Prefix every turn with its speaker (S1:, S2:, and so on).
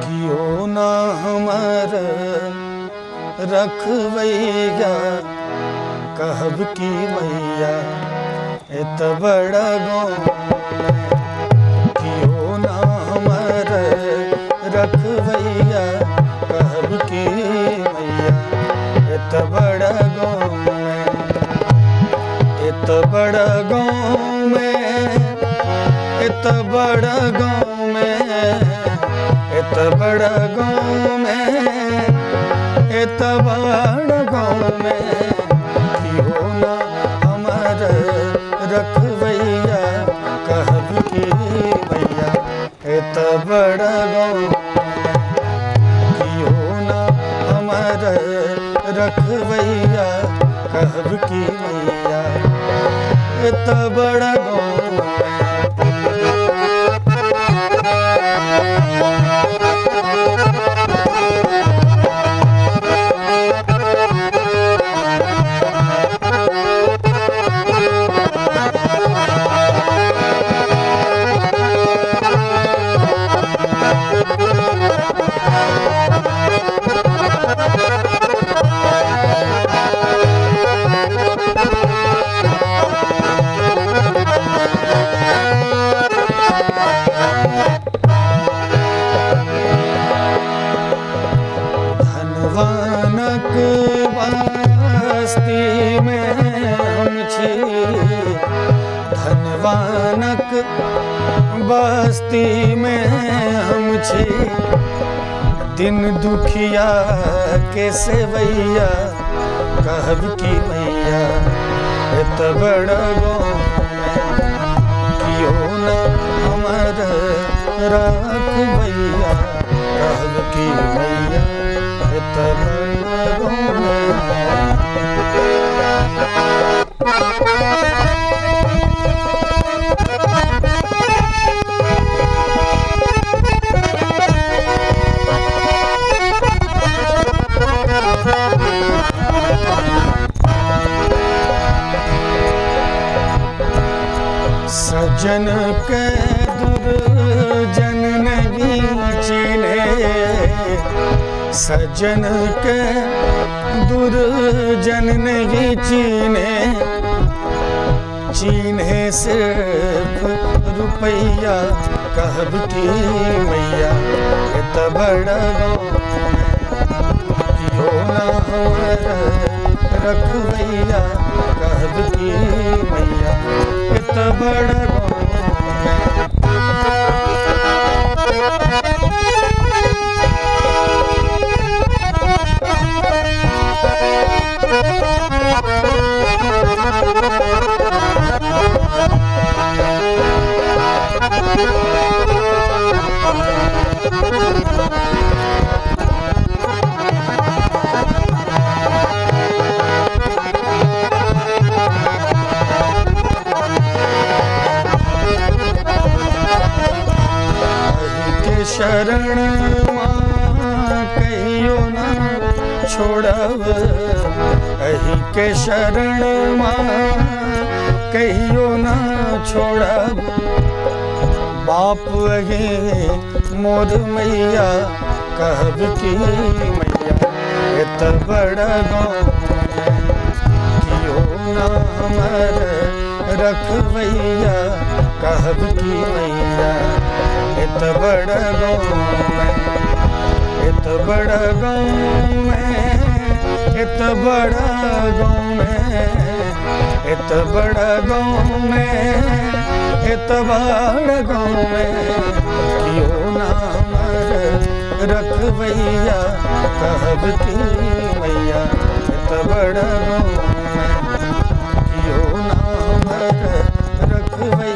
S1: कियो ना हमर रखवैया कहब की मैया एत बड़ा गाँव कियो ना हमर रखवैया कहब की मैया एत बड़ा गाँव में, एत बड़ा गाँव में, एत बड़ा गाँव में, एत बड़ा गाँव में, एत बड़ा गाँव में कियो ना हमर रखवैया कहब की मैया एत बड़ा गाँव कियो ना हमर रखवैया कहब की मैया एत बड़ा गाँव धनवानक बस्ती में हम छी, धनवानक बस्ती में हम छी, दिन दुखिया के सेवैया कहब की मैया एत बड़ा गाँव कियो ना हमर रखवैया कहब की मैया एत बड़ा गाँव सजन के दुर्जन नहीं चीन्हे, सजन के दुर्जन नहीं चीन्हे, चीन्हे सिर्फ रुपैया कहब की मैया एत बड़ा गाँव कियो ना हमर रखवैया कहब की मैया एत बड़ा गाँव शरण माँ कहियो ना छोड़ब, अही के शरण माँ कहियो ना छोड़ब, बाप अही मोर मैया कहब की मैया एत बड़ा गाँव कियो ना हमर रखवैया कहब की मैया एत बड़ा गाँव में, एत बड़ा गाँव में, एत बड़ा गाँव में, एत बड़ा गाँव में, एत बड़ा गाँव में कियो ना हमर रखवैया कहब की मैया एत बड़ा गाँव में कियो ना हमर रखवैया